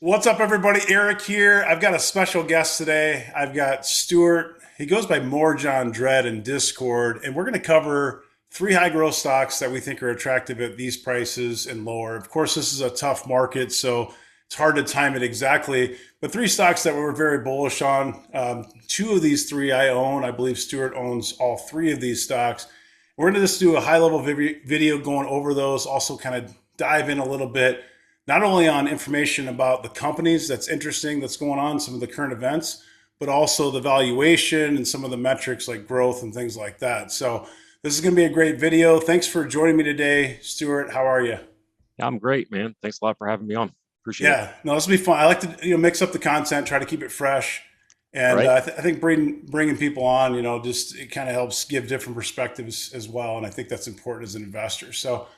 What's up, everybody? Eric here. I've got a special guest today. I've got Stuart. He goes by More John Dread in Discord, and we're going to cover three high growth stocks that we think are attractive at these prices and lower. Of course, this is a tough market, so it's hard to time it exactly. But three stocks that we're very bullish on. Two of these three I own. I believe Stuart owns all three of these stocks. We're going to just do a high level video going over those, also kind of dive in a little bit not only on information about the companies that's interesting that's going on, some of the current events, but also the valuation and some of the metrics like growth and things like that. So this is going to be a great video. Thanks for joining me today, Stuart. How are you? Yeah, I'm great, man. Thanks a lot for having me on. Appreciate it. Yeah, no, this will be fun. I like to mix up the content, try to keep it fresh, and Right? I think bringing people on, just it kind of helps give different perspectives as well, and I think that's important as an investor. So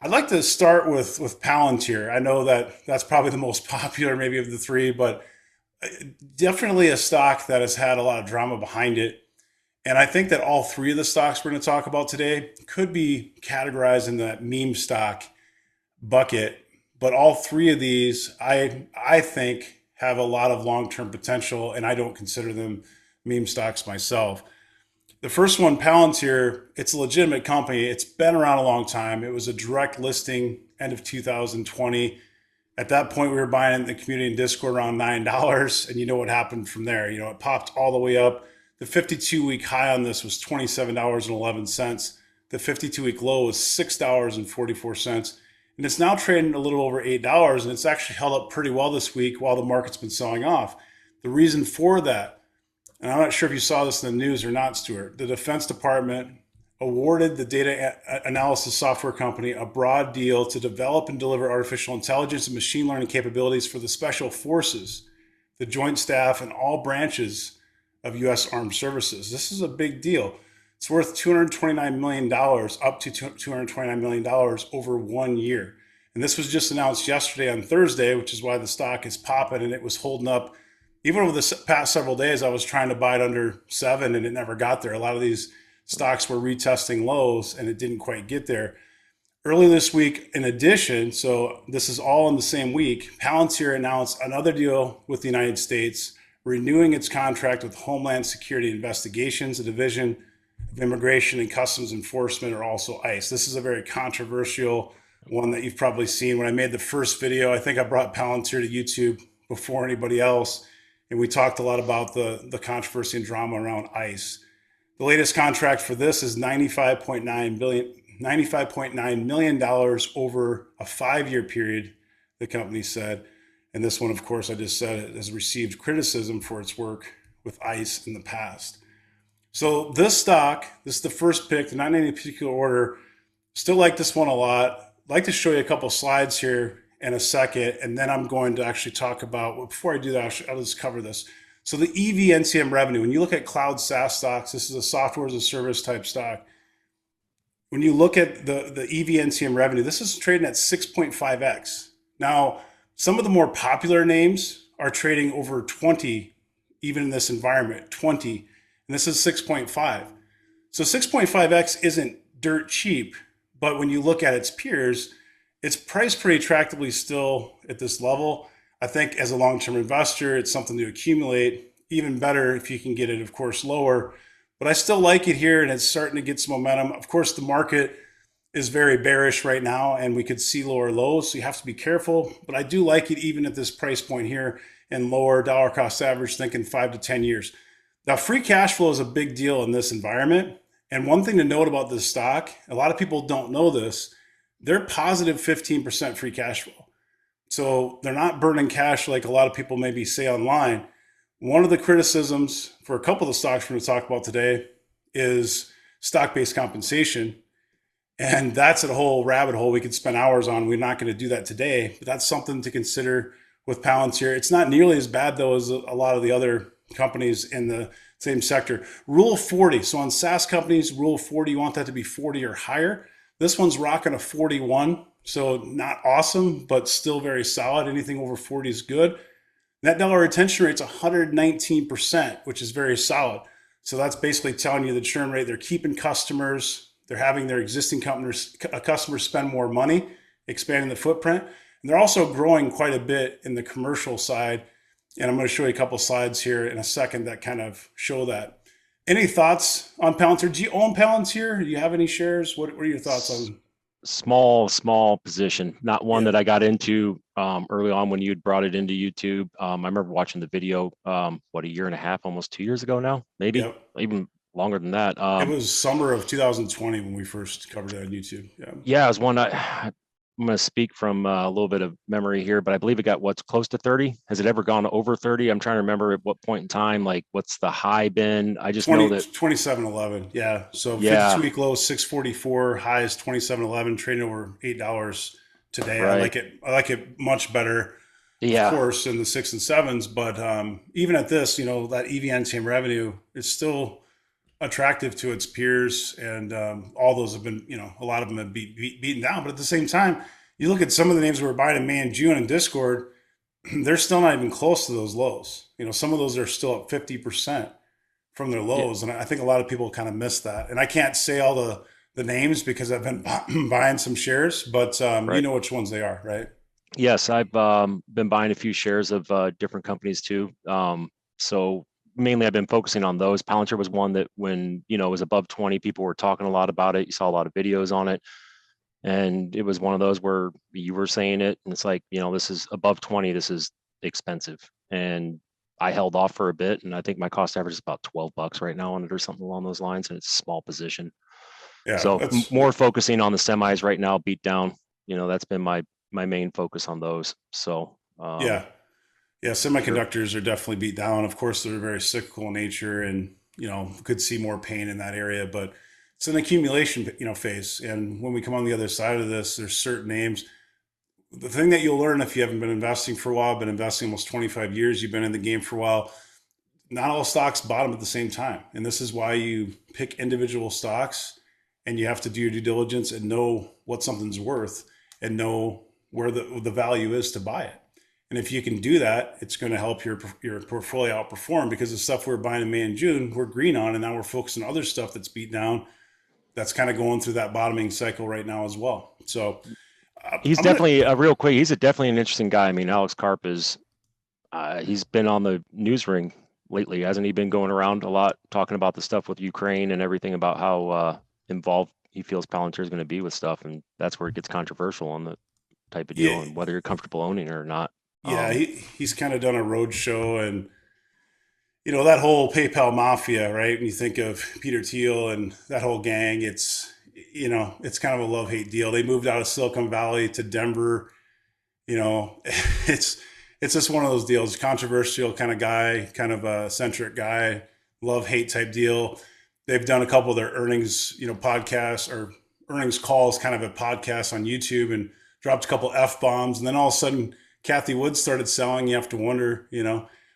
I'd like to start with Palantir. I know that that's probably the most popular, maybe of the three, but definitely a stock that has had a lot of drama behind it. And I think that all three of the stocks we're going to talk about today could be categorized in that meme stock bucket. But all three of these, I think, have a lot of long term potential, and I don't consider them meme stocks myself. The first one, Palantir, it's a legitimate company. It's been around a long time. It was a direct listing end of 2020. At that point, we were buying in the community and Discord around $9. And you know what happened from there? It popped all the way up. The 52-week high on this was $27.11. The 52-week low was $6.44. And it's now trading a little over $8. And it's actually held up pretty well this week while the market's been selling off. The reason for that, and I'm not sure if you saw this in the news or not, Stuart, the Defense Department awarded the data analysis software company a broad deal to develop and deliver artificial intelligence and machine learning capabilities for the special forces, the joint staff, and all branches of U.S. Armed Services. This is a big deal. It's worth $229 million, up to $229 million over 1 year. And this was just announced yesterday on Thursday, which is why the stock is popping, and it was holding up even over the past several days. I was trying to buy it under 7 and it never got there. A lot of these stocks were retesting lows and it didn't quite get there. Early this week, in addition, so this is all in the same week, Palantir announced another deal with the United States, renewing its contract with Homeland Security Investigations, a division of Immigration and Customs Enforcement, or also ICE. This is a very controversial one that you've probably seen. When I made the first video, I think I brought Palantir to YouTube before anybody else, and we talked a lot about the controversy and drama around ICE. The latest contract for this is $95.9 million over a 5-year period, the company said. And this one, of course, I just said, has received criticism for its work with ICE in the past. So this stock, this is the first pick, not in any particular order. Still like this one a lot. I'd like to show you a couple slides here in a second, and then I'm going to actually talk about, well, before I do that, I'll just cover this. So the EV NCM revenue, when you look at cloud SaaS stocks, this is a software as a service type stock. When you look at the EV NCM revenue, this is trading at 6.5x. Now, some of the more popular names are trading over 20, even in this environment, 20, and this is 6.5. So 6.5x isn't dirt cheap, but when you look at its peers, it's priced pretty attractively still at this level. I think as a long-term investor, it's something to accumulate. Even better if you can get it, of course, lower. But I still like it here, and it's starting to get some momentum. Of course, the market is very bearish right now, and we could see lower lows, so you have to be careful. But I do like it even at this price point here and lower dollar cost average, thinking 5 to 10 years. Now, free cash flow is a big deal in this environment. And one thing to note about this stock, a lot of people don't know this, they're positive 15% free cash flow. So they're not burning cash like a lot of people maybe say online. One of the criticisms for a couple of the stocks we're going to talk about today is stock-based compensation. And that's a whole rabbit hole we could spend hours on. We're not going to do that today, but that's something to consider with Palantir. It's not nearly as bad, though, as a lot of the other companies in the same sector. Rule of 40. So on SaaS companies, rule of 40, you want that to be 40 or higher. This one's rocking a 41. So not awesome, but still very solid. Anything over 40 is good. Net dollar retention rate's 119%, which is very solid. So that's basically telling you the churn rate. They're keeping customers. They're having their existing customers spend more money, expanding the footprint. And they're also growing quite a bit in the commercial side. And I'm going to show you a couple slides here in a second that kind of show that. Any thoughts on Palantir? Do you own Palantir? Do you have any shares? What are your thoughts on? Small position, not one Yeah. that I got into early on when you'd brought it into YouTube. I remember watching the video, a year and a half, almost 2 years ago now, maybe Yep. even longer than that. It was summer of 2020 when we first covered it on YouTube. Yeah. Yeah, it was one I'm going to speak from a little bit of memory here, but I believe it got what's close to 30. Has it ever gone over 30? I'm trying to remember at what point in time, like what's the high been? I just know that 27.11. Yeah. So yeah, 52-week low 644, high is 27.11, trading over $8 today. right. I like it much better, of Yeah. course, in the 6 and 7s. But even at this, that EV team revenue is still attractive to its peers, and all those have been, a lot of them have beaten down. But at the same time, you look at some of the names we were buying in May and June in Discord, they're still not even close to those lows. Some of those are still up 50% from their Yeah. lows, and I think a lot of people kind of miss that. And I can't say all the names because I've been buying some shares, but you Right. know which ones they are, right? Yes, I've been buying a few shares of different companies too. So mainly I've been focusing on those. Palantir was one that when, it was above 20, people were talking a lot about it. You saw a lot of videos on it. And it was one of those where you were saying it and it's like, this is above 20, this is expensive. And I held off for a bit, and I think my cost average is about $12 right now on it or something along those lines, and it's a small position. Yeah, So more focusing on the semis right now, beat down. That's been my main focus on those. So yeah. Yeah, sure. semiconductors are definitely beat down. Of course, they're very cyclical in nature, and could see more pain in that area. But it's an accumulation, phase. And when we come on the other side of this, there's certain names. The thing that you'll learn if you haven't been investing for a while, been investing almost 25 years, you've been in the game for a while. Not all stocks bottom at the same time, and this is why you pick individual stocks, and you have to do your due diligence and know what something's worth and know where the value is to buy it. And if you can do that, it's going to help your portfolio outperform, because the stuff we were buying in May and June, we're green on, and now we're focusing on other stuff that's beat down. That's kind of going through that bottoming cycle right now as well. So He's I'm gonna, definitely real quick. He's definitely an interesting guy. I mean, Alex Karp is, he's been on the news ring lately, hasn't he? Been going around a lot talking about the stuff with Ukraine and everything about how involved he feels Palantir is going to be with stuff, and that's where it gets controversial on the type of yeah, deal and whether you're comfortable owning it or not. yeah, he's kind of done a road show, and that whole PayPal mafia, right? When you think of Peter Thiel and that whole gang, it's kind of a love hate deal. They moved out of Silicon Valley to Denver. You know, it's just one of those deals. Controversial kind of guy, kind of a centric guy, love hate type deal. They've done a couple of their earnings, podcasts or earnings calls, kind of a podcast on YouTube, and dropped a couple F bombs. And then all of a sudden, Kathy Wood started selling. You have to wonder,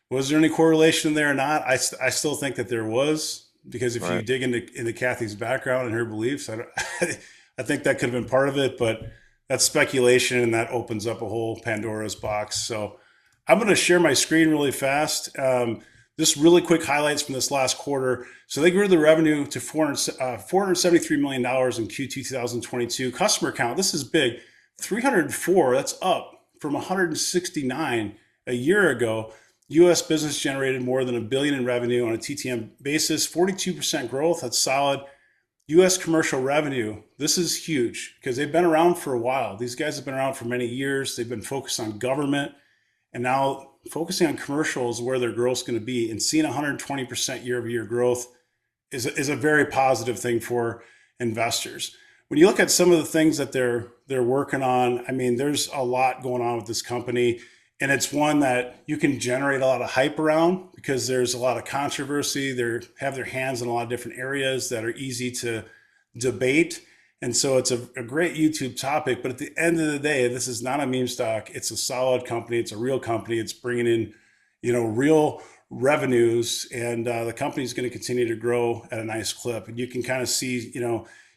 was there any correlation there or not? I still think that there was, because if you Right. dig into Kathy's background and her beliefs, I think that could have been part of it, but that's speculation, and that opens up a whole Pandora's box. So I'm going to share my screen really fast. Just really quick highlights from this last quarter. So they grew the revenue to $473 million in Q2 2022. Customer count, this is big, 304. That's up from 169 a year ago. U.S. business generated more than $1 billion in revenue on a TTM basis, 42% growth. That's solid. U.S. commercial revenue, this is huge because they've been around for a while. These guys have been around for many years. They've been focused on government, and now focusing on commercial is where their growth is going to be. And seeing 120% year-over-year growth is a very positive thing for investors. When you look at some of the things that they're working on, I mean, there's a lot going on with this company. And it's one that you can generate a lot of hype around because there's a lot of controversy. They have their hands in a lot of different areas that are easy to debate. And so it's a great YouTube topic. But at the end of the day, this is not a meme stock. It's a solid company. It's a real company. It's bringing in, real revenues. And the company is going to continue to grow at a nice clip. And you can kind of see,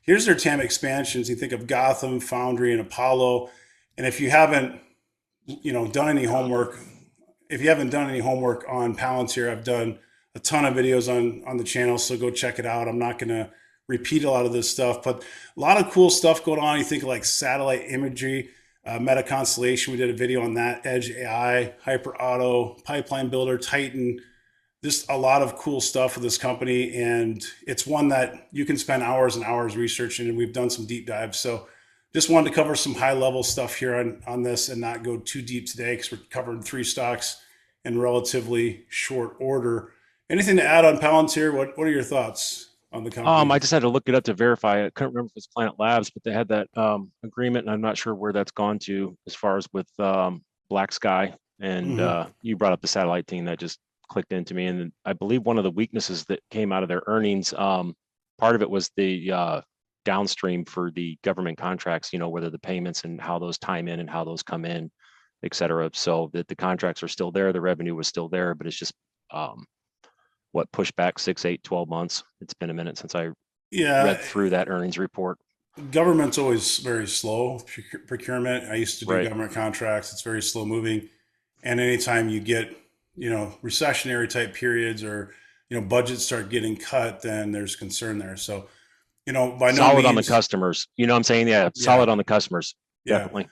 here's their TAM expansions. You think of Gotham, Foundry, and Apollo. And if you haven't, done any homework, if you haven't done any homework on Palantir, I've done a ton of videos on the channel, so go check it out. I'm not going to repeat a lot of this stuff, but a lot of cool stuff going on. You think of like satellite imagery. Meta Constellation, we did a video on that. Edge AI, Hyper Auto, Pipeline Builder, Titan. Just a lot of cool stuff with this company, and it's one that you can spend hours and hours researching, and we've done some deep dives. So just wanted to cover some high level stuff here on this and not go too deep today because we're covering 3 stocks in relatively short order. Anything to add on Palantir? What are your thoughts on the company? I just had to look it up to verify. I couldn't remember if it's Planet Labs, but they had that agreement, and I'm not sure where that's gone to as far as with Black Sky. And you brought up the satellite thing that just clicked into me. And I believe one of the weaknesses that came out of their earnings, part of it was the downstream for the government contracts, whether the payments and how those time in and how those come in, et cetera. So that the contracts are still there, the revenue was still there, but it's just pushed back 6, 8, 12 months. It's been a minute since I read through that earnings report. Government's always very slow procurement. I used to do government contracts. It's very slow moving. And anytime you get, recessionary type periods or, budgets start getting cut, then there's concern there. So, by no means. Solid on the customers. You know what I'm saying? Yeah, solid on the customers. Definitely.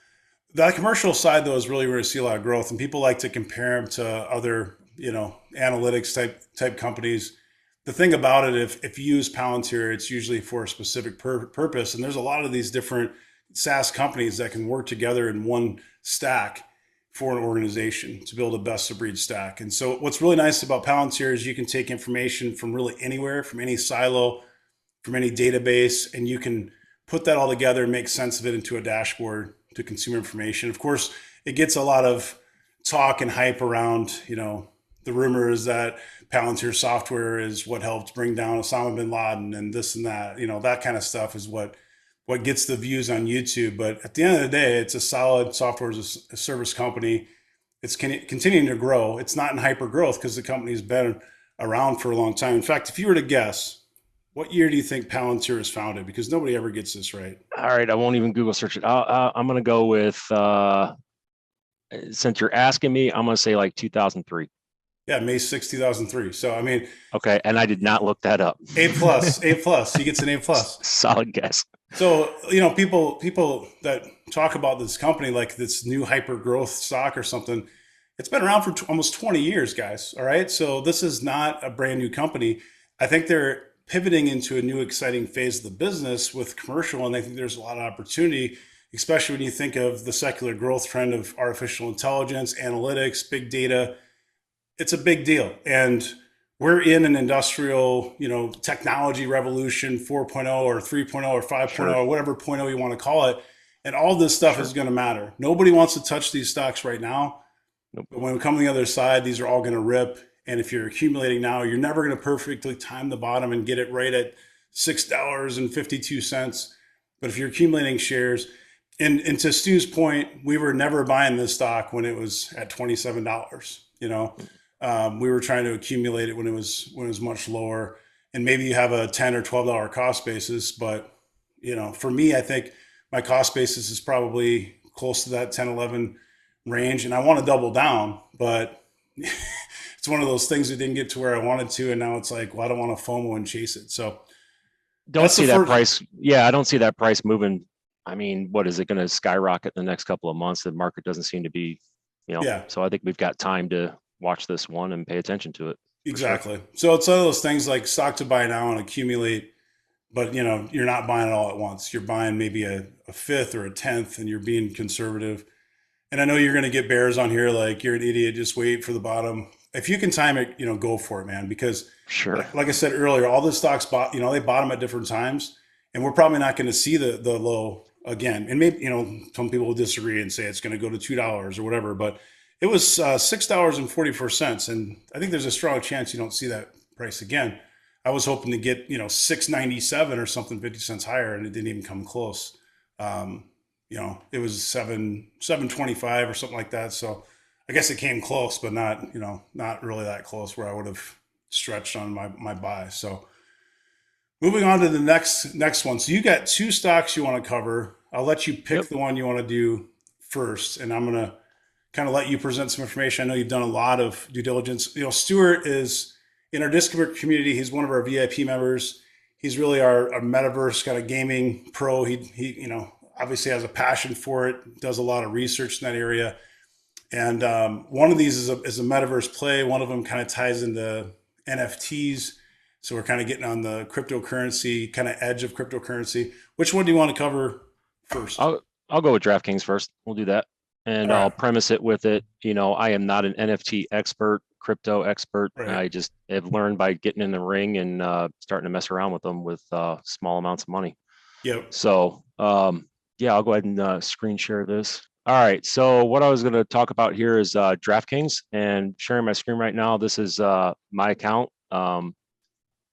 That commercial side, though, is really where you see a lot of growth. And people like to compare them to other, analytics type companies. The thing about it, if you use Palantir, it's usually for a specific purpose. And there's a lot of these different SaaS companies that can work together in one stack for an organization to build a best of breed stack. And so what's really nice about Palantir is you can take information from really anywhere, from any silo, from any database, and you can put that all together and make sense of it into a dashboard to consumer information. Of course, it gets a lot of talk and hype around, the rumor is that Palantir software is what helped bring down Osama bin Laden and this and that. That kind of stuff is what gets the views on YouTube. But at the end of the day, it's a solid software as a service company. It's continuing to grow. It's not in hyper growth because the company's been around for a long time. In fact, if you were to guess, what year do you think Palantir was founded? Because nobody ever gets this right. All right, I won't even Google search it. I'm going to go with, since you're asking me, I'm going to say like 2003. Yeah, May 6, 2003. So, I mean. Okay, and I did not look that up. A+. He gets an A+. Solid guess. So, people that talk about this company like this new hyper growth stock or something, it's been around for almost 20 years, guys. All right. So this is not a brand new company. I think they're pivoting into a new exciting phase of the business with commercial. And I think there's a lot of opportunity, especially when you think of the secular growth trend of artificial intelligence, analytics, big data. It's a big deal. And we're in an industrial, technology revolution 4.0 or 3.0 or 5.0 or whatever 0.0 you want to call it. And all this stuff is going to matter. Nobody wants to touch these stocks right now. Nope. But when we come to the other side, these are all going to rip. And if you're accumulating now, you're never going to perfectly time the bottom and get it right at $6.52. But if you're accumulating shares, and to Stu's point, we were never buying this stock when it was at $27. We were trying to accumulate it when it was much lower, and maybe you have a $10 or $12 cost basis. But, for me, I think my cost basis is probably close to that 10, 11 range. And I want to double down, but it's one of those things that didn't get to where I wanted to. And now it's like, well, I don't want to FOMO and chase it. So don't see that price. Yeah. I don't see that price moving. I mean, what is it going to skyrocket in the next couple of months? The market doesn't seem to be, so I think we've got time to watch this one and pay attention to it. Exactly. Sure. So it's one of those things like stock to buy now and accumulate, but you're not buying it all at once. You're buying maybe a fifth or a tenth, and you're being conservative. And I know you're going to get bears on here like you're an idiot, just wait for the bottom. If you can time it, go for it, man. Because like I said earlier, all the stocks they bottom at different times, and we're probably not going to see the low again. And maybe, some people will disagree and say it's going to go to $2 or whatever, but it was $6.44. And I think there's a strong chance you don't see that price again. I was hoping to get, $6.97 or something, 50 cents higher, and it didn't even come close. It was $7.25 or something like that. So I guess it came close, but not really that close where I would have stretched on my buy. So moving on to the next one. So you got 2 stocks you want to cover. I'll let you pick the one you want to do first, and I'm going to kind of let you present some information. I know you've done a lot of due diligence. Stuart is in our Discord community. He's one of our VIP members. He's really our metaverse kind of gaming pro. obviously has a passion for it, does a lot of research in that area. And one of these is a metaverse play. One of them kind of ties into NFTs. So we're kind of getting on the cryptocurrency kind of edge of cryptocurrency. Which one do you want to cover first? I'll go with DraftKings first. We'll do that. And All I'll right. premise it with it. I am not an NFT expert, crypto expert. Right. I just have learned by getting in the ring and starting to mess around with them with small amounts of money. Yep. So yeah, I'll go ahead and screen share this. All right. So what I was going to talk about here is DraftKings, and sharing my screen right now. This is my account. 20,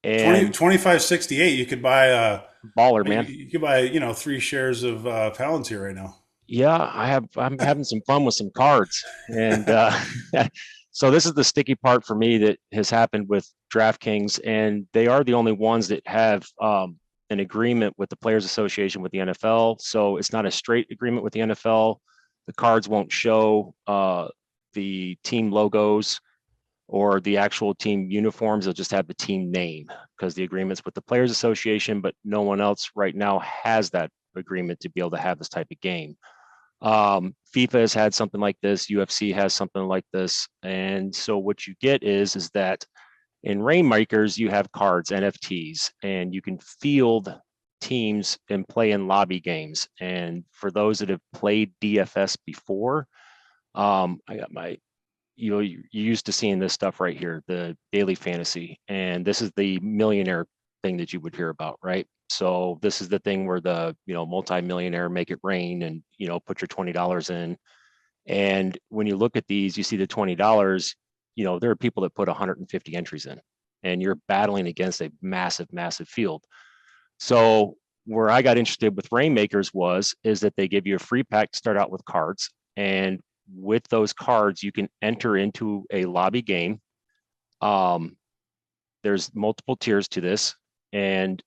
And 25.68. You could buy baller, man. you could buy 3 shares of Palantir right now. Yeah, I'm having some fun with some cards. And so this is the sticky part for me that has happened with DraftKings, and they are the only ones that have an agreement with the Players Association with the NFL. So it's not a straight agreement with the NFL. The cards won't show the team logos or the actual team uniforms. They'll just have the team name because the agreement's with the Players Association, but no one else right now has that agreement to be able to have this type of game. FIFA has had something like this. UFC has something like this. And so what you get is that in Rainmakers, you have cards, NFTs, and you can field teams and play in lobby games. And for those that have played DFS before, I got my, you're used to seeing this stuff right here, the daily fantasy. And this is the millionaire thing that you would hear about, right? So this is the thing where the, multi-millionaire make it rain and, put your $20 in. And when you look at these, you see the $20, there are people that put 150 entries in, and you're battling against a massive, massive field. So where I got interested with Rainmakers is that they give you a free pack to start out with cards. And with those cards, you can enter into a lobby game. There's multiple tiers to this. And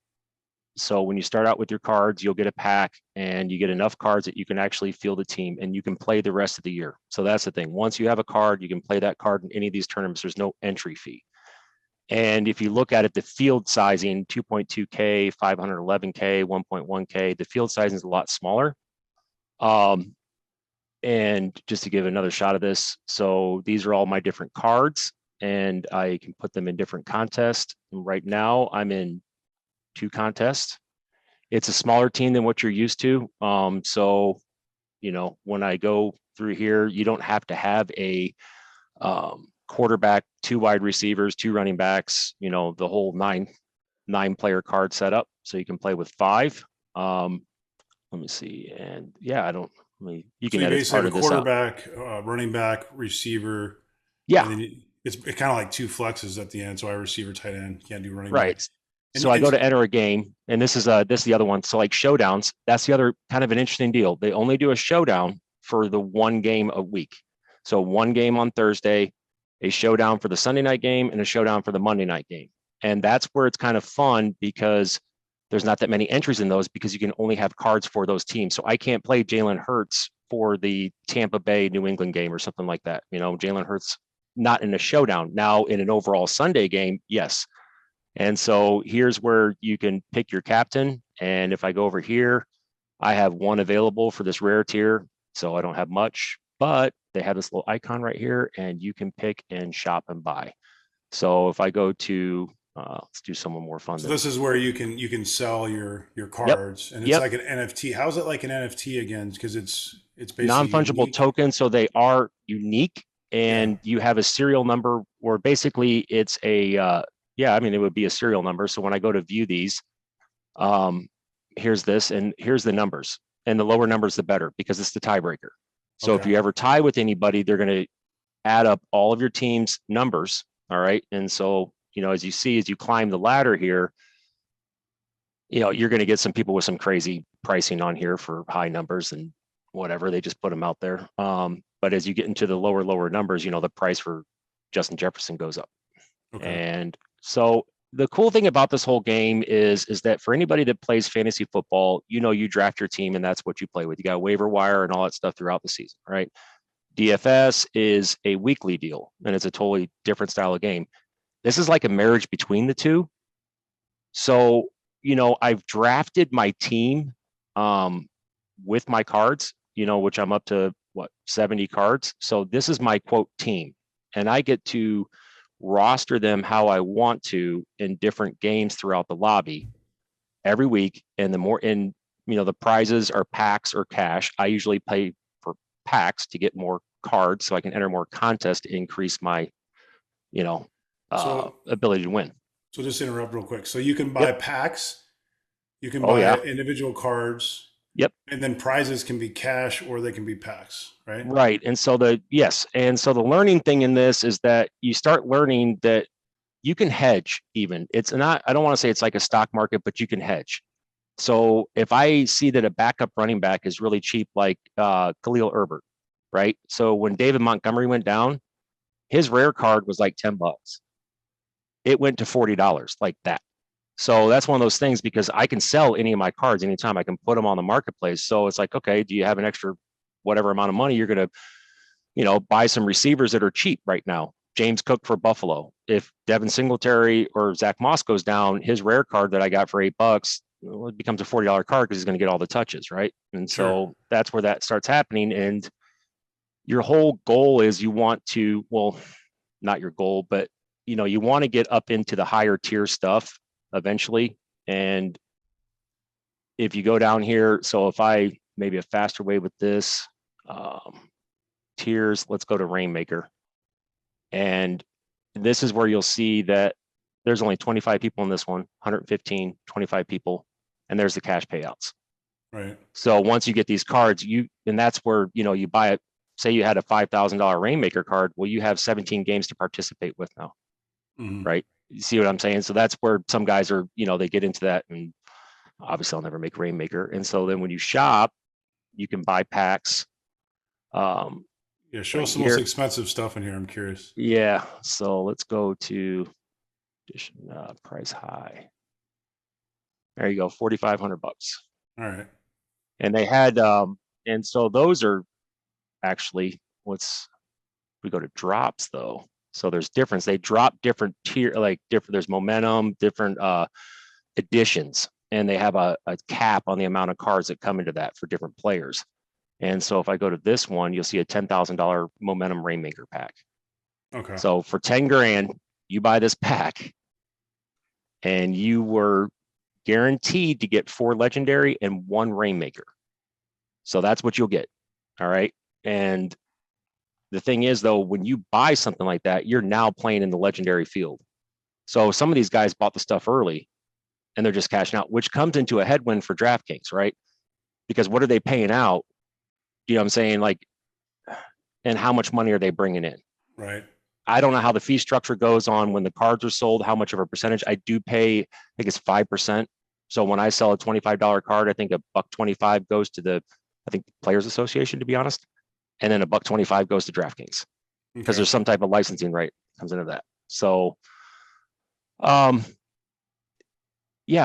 so when you start out with your cards, you'll get a pack and you get enough cards that you can actually field a team and you can play the rest of the year. So that's the thing. Once you have a card, you can play that card in any of these tournaments. There's no entry fee. And if you look at it, the field sizing, 2.2K, 511K, 1.1K, the field sizing is a lot smaller. And just to give another shot of this, so these are all my different cards and I can put them in different contests. And right now I'm in 2 contests. It's a smaller team than what you're used to. So, when I go through here, you don't have to have a quarterback, 2 wide receivers, 2 running backs, the whole nine player card setup. So you can play with 5. Let me see. And yeah, you So can you edit basically part have of a this out. quarterback, it's receiver, Yeah, and then it's kind of like 2 flexes at the end. So I receiver, tight end, can't do running back. right. And So I go to enter a game, and this is the other one. So like showdowns, that's the other kind of an interesting deal. They only do a showdown for the 1 game a week. So 1 game on Thursday, a showdown for the Sunday night game, and a showdown for the Monday night game. And that's where it's kind of fun because there's not that many entries in those because you can only have cards for those teams. So I can't play Jalen Hurts for the Tampa Bay New England game or something like that. Jalen Hurts not in a showdown. Now in an overall Sunday game, yes. And so here's where you can pick your captain. And if I go over here, I have 1 available for this rare tier. So I don't have much, but they have this little icon right here and you can pick and shop and buy. So if I go to, let's do someone more fun. so this is where you can sell your Yep. cards, and it's Yep. like an NFT. How's it like an NFT again? Because it's basically Non-fungible unique. tokens. So they are unique Yeah. and you have a serial number or basically it's it would be a serial number. So when I go to view these, here's this and here's the numbers, and the lower numbers the better because it's the tiebreaker. So if Okay. you ever tie with anybody, they're going to add up all of your team's numbers. All right. And so, as you see, as you climb the ladder here, you're going to get some people with some crazy pricing on here for high numbers and whatever. They just put them out there. But as you get into the lower numbers, the price for Justin Jefferson goes up. Okay. And so the cool thing about this whole game is that for anybody that plays fantasy football, you draft your team and that's what you play with. You got a waiver wire and all that stuff throughout the season, right? DFS is a weekly deal and it's a totally different style of game. This is like a marriage between the two. So, I've drafted my team with my cards, which I'm up to 70 cards. So this is my quote team, and I get to roster them how I want to in different games throughout the lobby every week. And the prizes are packs or cash. I usually pay for packs to get more cards so I can enter more contests to increase my, So, ability to win. so just interrupt real quick. So you can buy Yep. packs, you can Oh buy yeah. individual cards, Yep. and then prizes can be cash or they can be packs, right? Right. And so the learning thing in this is that you start learning that you can hedge even. It's not, I don't want to say it's like a stock market, but you can hedge. So if I see that a backup running back is really cheap, like Khalil Herbert, right? So when David Montgomery went down, his rare card was like $10. It went to $40 like that. So that's one of those things, because I can sell any of my cards anytime. I can put them on the marketplace. So it's like, okay, do you have an extra whatever amount of money? You're going to, buy some receivers that are cheap right now. James Cook for Buffalo. If Devin Singletary or Zach Moss goes down, his rare card that I got for $8, well, it becomes a $40 card because he's going to get all the touches, right? And Sure. so that's where that starts happening. And your whole goal is you want to, well, not your goal, but you want to get up into the higher tier stuff eventually. And if you go down here, so if I maybe a faster way with this, tiers, let's go to Rainmaker. And this is where you'll see that there's only 25 people in this one, 115, 25 people, and there's the cash payouts. Right. So once you get these cards, and that's where, you buy it. Say you had a $5,000 Rainmaker card. Well, you have 17 games to participate with now, right? You see what I'm saying? So that's where some guys are, they get into that, and obviously I'll never make Rainmaker. And so then when you shop, you can buy packs. Yeah, show Right us the most here. expensive stuff in here. I'm curious. Yeah. So let's go to edition, price high. There you go, 4,500 bucks. All right. And they had, and so those are actually, we go to drops though. So there's difference. They drop different tier, like different, there's momentum, different editions, and they have a cap on the amount of cards that come into that for different players. And so if I go to this one, you'll see a $10,000 momentum Rainmaker pack. Okay. So for 10 grand, you buy this pack and you were guaranteed to get 4 legendary and 1 Rainmaker. So that's what you'll get. All right. And the thing is, though, when you buy something like that, you're now playing in the legendary field. So some of these guys bought the stuff early and they're just cashing out, which comes into a headwind for DraftKings, right? Because what are they paying out? You know what I'm saying? Like, and how much money are they bringing in? Right. I don't know how the fee structure goes on when the cards are sold, how much of a percentage. I do pay, I think it's 5%. So when I sell a $25 card, I think $1.25 goes to the Players Association, to be honest. And then $1.25 goes to DraftKings because there's some type of licensing rate comes into that. So, yeah,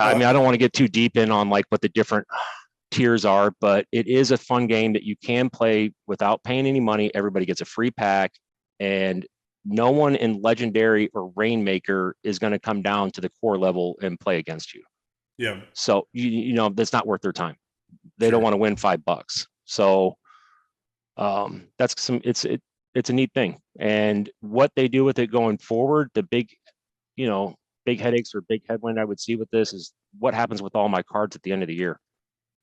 I mean, I don't want to get too deep in on like what the different tiers are, but it is a fun game that you can play without paying any money. Everybody gets a free pack, and no one in Legendary or Rainmaker is going to come down to the core level and play against you. Yeah. So that's not worth their time. They don't want to win $5. So that's it's a neat thing. And what they do with it going forward, the big headaches or big headwind I would see with this is what happens with all my cards at the end of the year.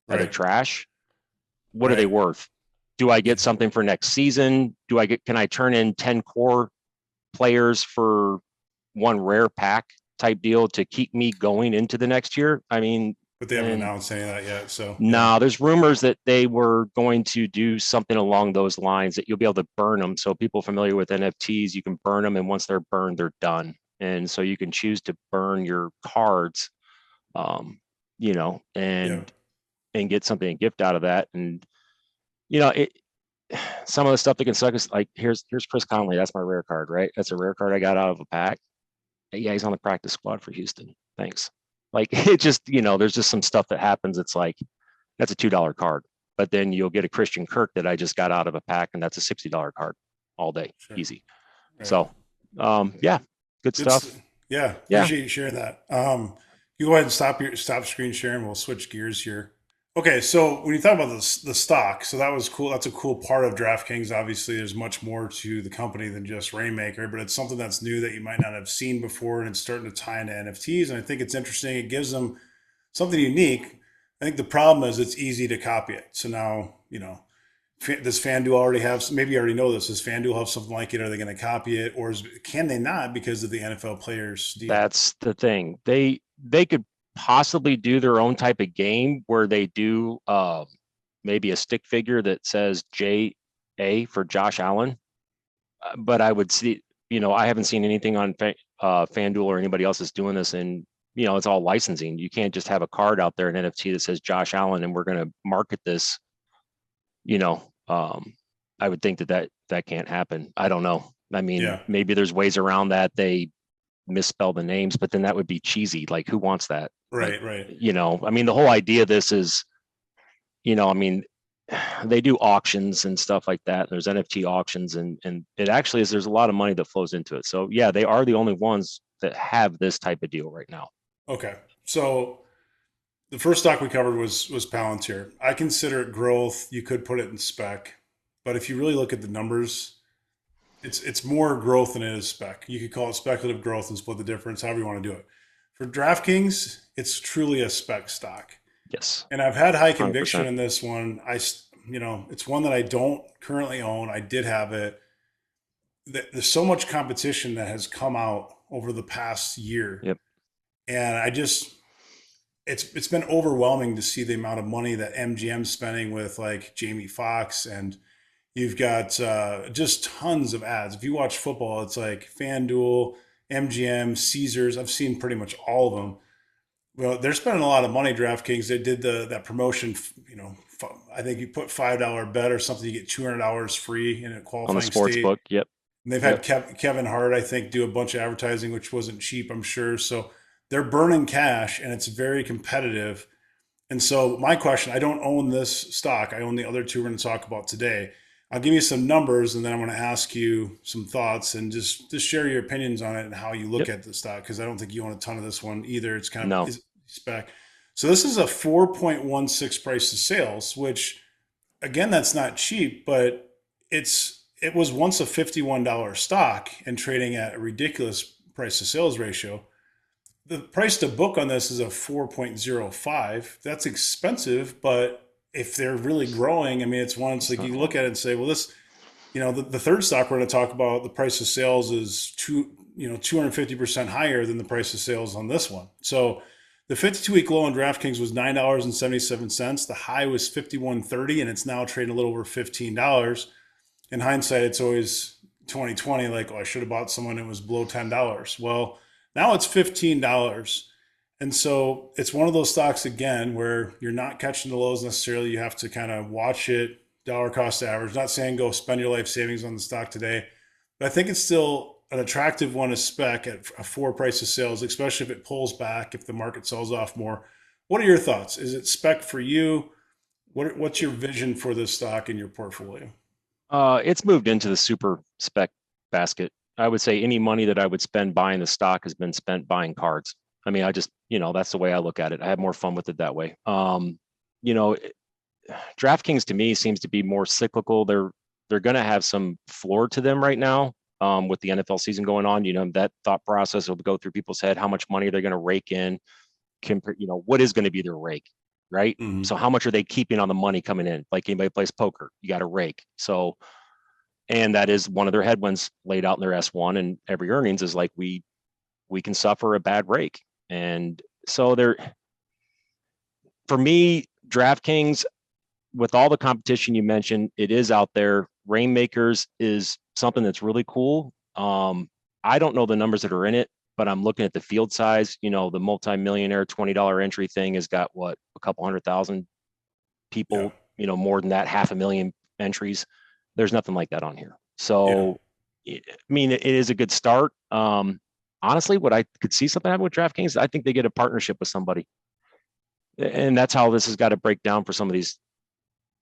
Are they trash? What are they worth? Do I get something for next season? Can I turn in 10 core players for 1 rare pack type deal to keep me going into the next year? I mean, but they haven't announced any of that yet. So no, there's rumors that they were going to do something along those lines, that you'll be able to burn them. So people familiar with NFTs, you can burn them, and once they're burned, they're done. And so you can choose to burn your cards, and get something in gift out of that. And some of the stuff that can suck is like, here's Chris Conley. That's my rare card, right? That's a rare card I got out of a pack. Yeah, he's on the practice squad for Houston. Thanks. Like, it just, there's just some stuff that happens. It's like, that's a $2 card, but then you'll get a Christian Kirk that I just got out of a pack, and that's a $60 card all day. Easy. Right. So, yeah, good stuff. Yeah. Appreciate you sharing that. You go ahead and stop screen sharing. We'll switch gears here. Okay, so when you talk about the stock, so that was cool. That's a cool part of DraftKings. Obviously, there's much more to the company than just Rainmaker, but it's something that's new that you might not have seen before, and it's starting to tie into NFTs. And I think it's interesting. It gives them something unique. I think the problem is it's easy to copy it. So now, does FanDuel already have? Maybe you already know this. Does FanDuel have something like it? Are they going to copy it, or can they not because of the NFL players deal? That's the thing. They could possibly do their own type of game where they do maybe a stick figure that says JA for Josh Allen. But I would see, I haven't seen anything on FanDuel or anybody else that's doing this, and it's all licensing. You can't just have a card out there, an NFT that says Josh Allen, and we're going to market this. You know, I would think that can't happen. I don't know. I mean, Yeah, maybe there's ways around that. They misspell the names, but then that would be cheesy. Like, who wants that? Like, right, right. I mean, the whole idea of this is, I mean, they do auctions and stuff like that. There's NFT auctions, and it actually is. There's a lot of money that flows into it. So yeah, they are the only ones that have this type of deal right now. Okay, so the first stock we covered was Palantir. I consider it growth. You could put it in spec, but if you really look at the numbers, it's more growth than it is spec. You could call it speculative growth and split the difference, however you want to do it. For DraftKings, it's truly a spec stock, Yes, and I've had high one hundred conviction percent. in this one. It's one that I don't currently own. I did have it. There's so much competition that has come out over the past year, Yep. and it's been overwhelming to see the amount of money that MGM's spending with like Jamie Foxx, and you've got just tons of ads. If you watch football, it's like FanDuel, MGM, Caesars. I've seen pretty much all of them. Well, they're spending a lot of money. DraftKings. They did that promotion. I think you put $5 bet or something, you get $200 free in a On the qualifying sports state. book. Yep. And they've had Yep. Kevin Hart, I think, do a bunch of advertising, which wasn't cheap, I'm sure. So they're burning cash, and it's very competitive. And so my question, I don't own this stock. I own the other two we're going to talk about today. I'll give you some numbers, and then I'm going to ask you some thoughts and just share your opinions on it and how you look Yep. at the stock, because I don't think you own a ton of this one either. It's kind of No. is spec. So this is a 4.16 price to sales, which again, that's not cheap, but it was once a $51 stock and trading at a ridiculous price to sales ratio. The price to book on this is a 4.05. That's expensive, but if they're really growing, I mean, it's It's like not you look horrible. at it and say, well, the third stock we're going to talk about, the price of sales is 250% higher than the price of sales on this one. So the 52-week low on DraftKings was $9.77. The high was 51.30, and it's now trading a little over $15. In hindsight, it's always 2020, like, oh, I should have bought someone that was below $10. Well, now it's $15. And so it's one of those stocks again where you're not catching the lows necessarily. You have to kind of watch it, dollar cost average. Not saying go spend your life savings on the stock today, but I think it's still an attractive one to spec at a four price of sales, especially if it pulls back, if the market sells off more. What are your thoughts? Is it spec for you? What's your vision for this stock in your portfolio? It's moved into the super spec basket. I would say any money that I would spend buying the stock has been spent buying cards. I mean, I just, that's the way I look at it. I have more fun with it that way. You know, DraftKings to me seems to be more cyclical. They're going to have some floor to them right now. With the NFL season going on, that thought process will go through people's head. How much money are they going to rake in? What is going to be their rake, right? Mm-hmm. So how much are they keeping on the money coming in? Like anybody plays poker, you got to rake. So, and that is one of their headwinds laid out in their S1, and every earnings is like we can suffer a bad rake. And so they're, for me, DraftKings, with all the competition you mentioned, it is out there. Rainmakers is something that's really cool. I don't know the numbers that are in it, but I'm looking at the field size. The multi-millionaire $20 entry thing has got what, a couple 100,000 Yeah. people, more than that, 500,000 entries. There's nothing like that on here. Yeah. So, I mean, it is a good start. Honestly, what I could see something happen with DraftKings, I think they get a partnership with somebody, and that's how this has got to break down for some of these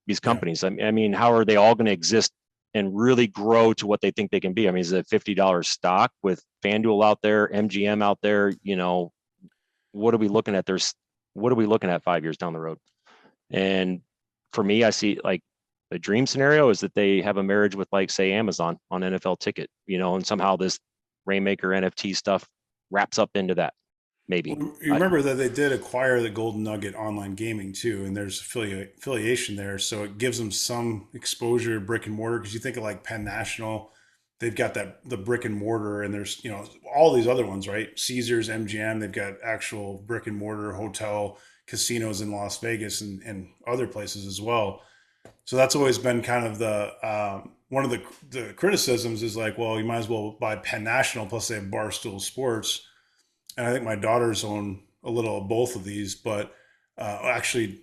Yeah. companies. I mean, how are they all going to exist and really grow to what they think they can be? I mean, is it a $50 stock with FanDuel out there, MGM out there? What are we looking at? What are we looking at 5 years down the road? And for me, I see like a dream scenario is that they have a marriage with like say Amazon on NFL Ticket, and somehow this Rainmaker NFT stuff wraps up into that. Maybe. Well, you remember that they did acquire the Golden Nugget online gaming too, and there's affiliation there, so it gives them some exposure to brick and mortar. Because you think of like Penn National, they've got the brick and mortar, and there's all these other ones, right? Caesars, MGM, they've got actual brick and mortar hotel casinos in Las Vegas and other places as well. So that's always been kind of the one of the criticisms is like, well, you might as well buy Penn National plus they have Barstool Sports, and I think my daughters own a little of both of these, but actually,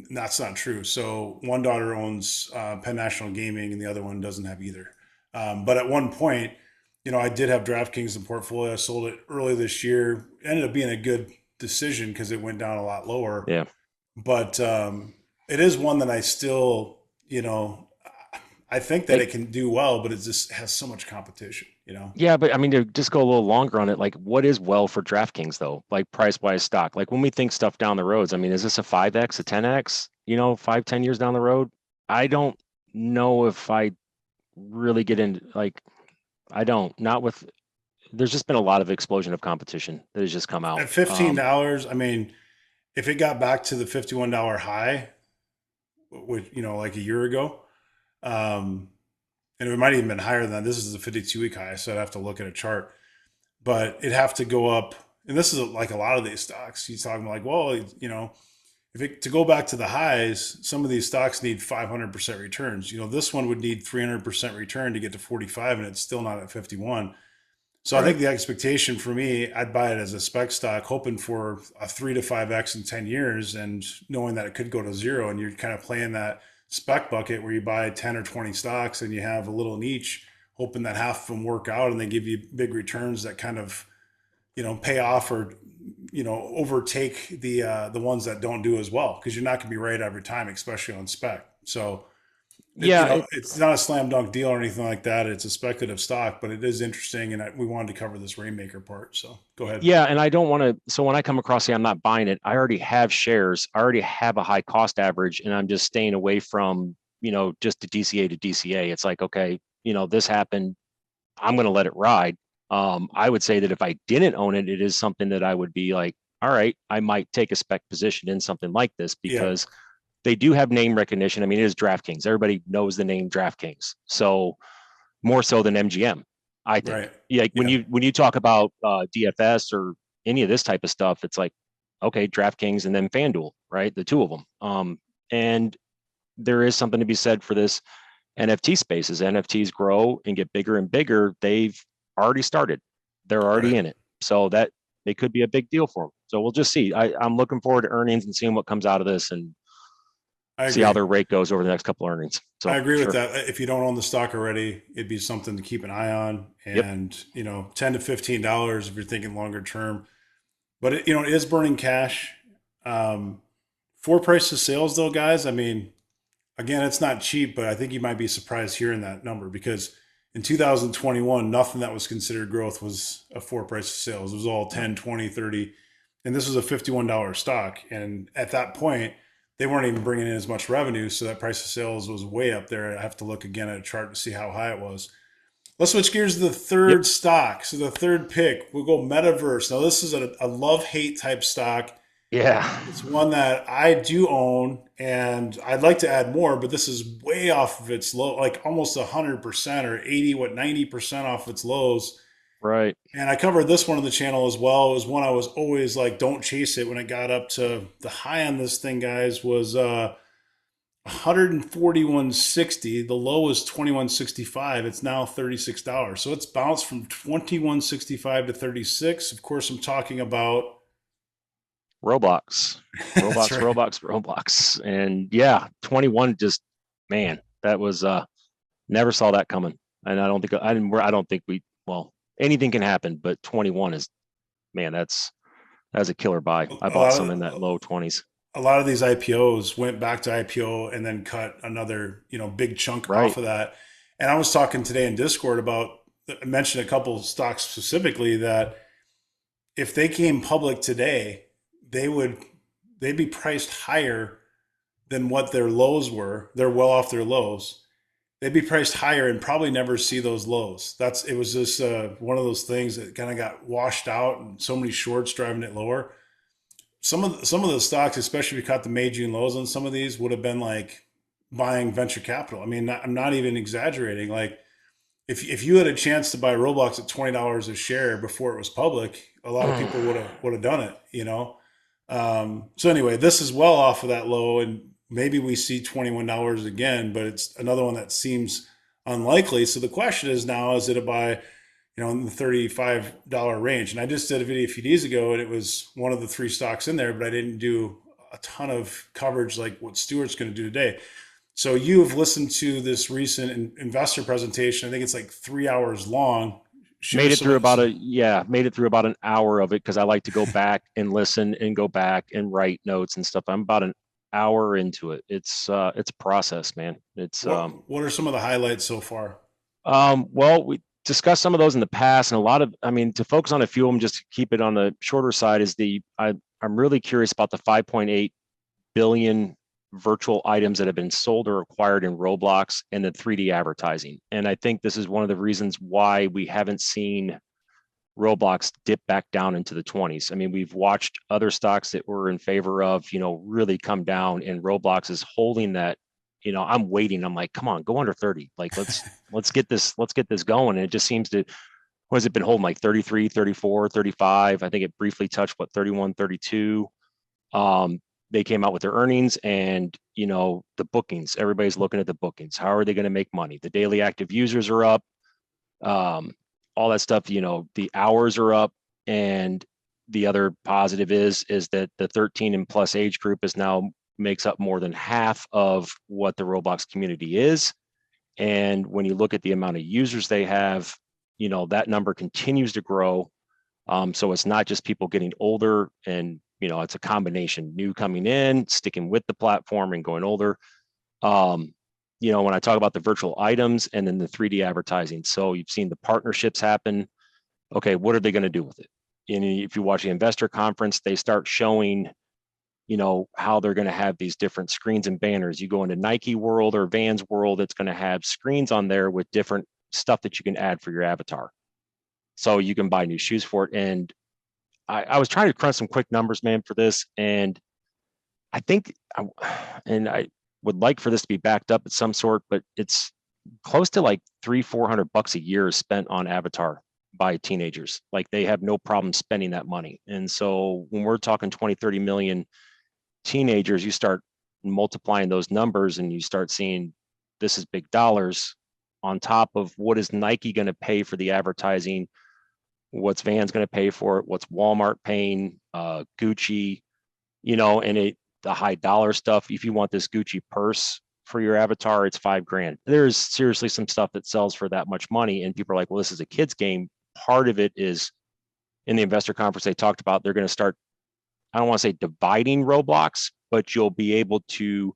that's not true. So one daughter owns Penn National Gaming, and the other one doesn't have either. But at one point, I did have DraftKings in the portfolio. I sold it early this year. It ended up being a good decision because it went down a lot lower. Yeah. But it is one that I still, I think that Like, it can do well, but it just has so much competition. yeah, but I mean, to just go a little longer on it, like what is well for DraftKings though? Like price wise stock. Like when we think stuff down the roads, I mean, is this a 5x, a 10x, 5, 10 years down the road? I don't know if I really get into like, I don't, not with, there's just been a lot of explosion of competition that has just come out. At $15, I mean, if it got back to the $51 high, which like a year ago, and it might even been higher than that. This is a 52-week high, so I'd have to look at a chart. But it'd have to go up, and this is like a lot of these stocks. He's talking like, well, to go back to the highs, some of these stocks need 500% returns. This one would need 300% return to get to 45, and it's still not at 51. So I think the expectation for me, I'd buy it as a spec stock, hoping for a 3 to 5x in 10 years, and knowing that it could go to zero. And you're kind of playing that spec bucket where you buy 10 or 20 stocks and you have a little in each, hoping that half of them work out and they give you big returns that kind of, pay off or, overtake the ones that don't do as well. Because you're not going to be right every time, especially on spec. So it's not a slam dunk deal or anything like that. It's a speculative stock, but it is interesting, and we wanted to cover this Rainmaker part. So go ahead. Yeah, and I don't want to. So when I come across, I'm not buying it. I already have shares. I already have a high cost average, and I'm just staying away from just the DCA to DCA. It's like, okay, this happened. I'm going to let it ride. I would say that if I didn't own it, it is something that I would be like, all right, I might take a spec position in something like this because. Yeah. They do have name recognition. I mean, it is DraftKings. Everybody knows the name DraftKings. So more so than MGM, I think. Right. Yeah, when you talk about DFS or any of this type of stuff, it's like, okay, DraftKings and then FanDuel, right? The two of them. And there is something to be said for this NFT space. As NFTs grow and get bigger and bigger, they've already started. They're already in it. So that it could be a big deal for them. So we'll just see. I'm looking forward to earnings and seeing what comes out of this and see how their rate goes over the next couple of earnings. So I agree with that. If you don't own the stock already, it'd be something to keep an eye on. And $10 to $15 if you're thinking longer term. But it is burning cash. For price to sales though, guys, I mean, again, it's not cheap, but I think you might be surprised hearing that number because in 2021, nothing that was considered growth was a for price to sales. It was all 10, 20, 30. And this was a $51 stock. And at that point, they weren't even bringing in as much revenue, so that price of sales was way up there. I have to look again at a chart to see how high it was. Let's switch gears to the third stock. So the third pick, we'll go Metaverse. Now, this is a love-hate type stock. Yeah. It's one that I do own, and I'd like to add more, but this is way off of its low, like almost 100% or 90% off its lows. Right. And I covered this one on the channel as well. It was one I was always like, don't chase it. When it got up to the high on this thing, guys, was 141.60. The low was 21.65. It's now $36. So it's bounced from 21.65 to 36. Of course, I'm talking about Roblox. Right. Roblox. And yeah, 21 just, man, that was never saw that coming. And I don't think anything can happen, but 21 is, man, that's a killer buy. I bought some in that low 20s. A lot of these IPOs went back to IPO and then cut another, big chunk off of that. And I was talking today in Discord I mentioned a couple of stocks specifically that if they came public today, they'd be priced higher than what their lows were. They're well off their lows. They'd be priced higher and probably never see those lows. It was just one of those things that kind of got washed out, and so many shorts driving it lower. Some of the stocks, especially if you caught the May June lows on some of these, would have been like buying venture capital. I mean, I'm not even exaggerating. Like if you had a chance to buy Roblox at $20 a share before it was public, a lot of people would have done it. So anyway, this is well off of that low, and maybe we see $21 again, but it's another one that seems unlikely. So the question is now, is it a buy, in the $35 range? And I just did a video a few days ago, and it was one of the three stocks in there, but I didn't do a ton of coverage like what Stuart's going to do today. So you've listened to this recent investor presentation. I think it's like 3 hours long. Made it through about an hour of it because I like to go back and listen and go back and write notes and stuff. I'm about an hour into it. It's a process, man. It's what are some of the highlights so far? Well, we discussed some of those in the past, and to focus on a few of them, just to keep it on the shorter side, is I'm really curious about the 5.8 billion virtual items that have been sold or acquired in Roblox and the 3D advertising. And I think this is one of the reasons why we haven't seen Roblox dip back down into the 20s. I mean, we've watched other stocks that were in favor of, really come down, and Roblox is holding that. I'm waiting. I'm like, come on, go under 30. Like, let's get this going. And it just seems to, what has it been holding, like 33, 34, 35? I think it briefly touched 31, 32. They came out with their earnings, and the bookings, everybody's looking at the bookings. How are they going to make money? The daily active users are up, all that stuff. The hours are up, and the other positive is that the 13 and plus age group is now makes up more than half of what the Roblox community is. And when you look at the amount of users they have, that number continues to grow. So it's not just people getting older, and it's a combination, new coming in, sticking with the platform, and going older. When I talk about the virtual items and then the 3D advertising, so you've seen the partnerships happen. Okay, what are they going to do with it? And if you watch the investor conference, they start showing, how they're going to have these different screens and banners. You go into Nike World or Vans World, it's going to have screens on there with different stuff that you can add for your avatar. So you can buy new shoes for it. And I was trying to crunch some quick numbers, man, for this. And I think, I would like for this to be backed up at some sort, but it's close to like $300-400 a year spent on avatar by teenagers. Like, they have no problem spending that money. And so when we're talking 20-30 million teenagers, you start multiplying those numbers, and you start seeing this is big dollars on top of what is Nike going to pay for the advertising, what's Vans going to pay for it, what's Walmart paying, Gucci, and the high dollar stuff. If you want this Gucci purse for your avatar, it's $5,000. There's seriously some stuff that sells for that much money, and people are like, well, this is a kid's game. Part of it is, in the investor conference, they talked about they're going to start, I don't want to say dividing Roblox, but you'll be able to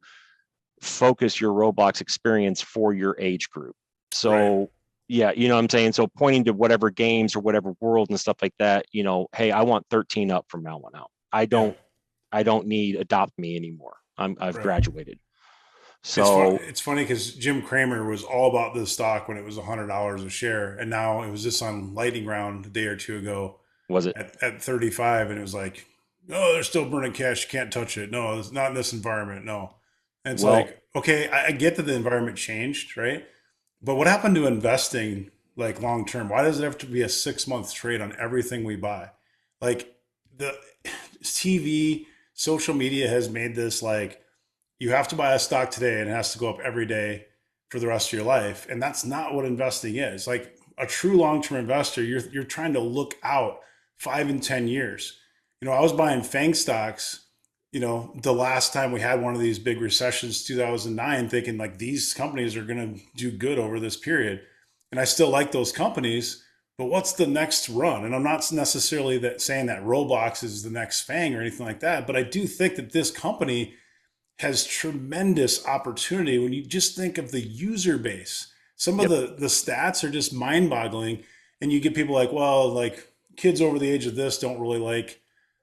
focus your Roblox experience for your age group. So right. Yeah, what I'm saying? So pointing to whatever games or whatever world and stuff like that, hey, I want 13 up from now on out. I don't need Adopt Me anymore. I've graduated. So it's funny because Jim Cramer was all about this stock when it was $100 a share, and now it was just on lightning round a day or two ago. Was it at 35? And it was like, oh, they're still burning cash. You can't touch it. No, it's not in this environment. No. And it's like, okay, I get that the environment changed, right? But what happened to investing like long term? Why does it have to be a 6-month trade on everything we buy? Like, the TV, social media has made this like, you have to buy a stock today and it has to go up every day for the rest of your life. And that's not what investing is. Like, a true long-term investor, you're trying to look out 5 and 10 years. I was buying FANG stocks, the last time we had one of these big recessions, 2009, thinking like, these companies are going to do good over this period. And I still like those companies, but what's the next run? And I'm not necessarily saying that Roblox is the next FANG or anything like that, but I do think that this company has tremendous opportunity when you just think of the user base. Some of the stats are just mind-boggling, and you get people like, well, like, kids over the age of this don't really like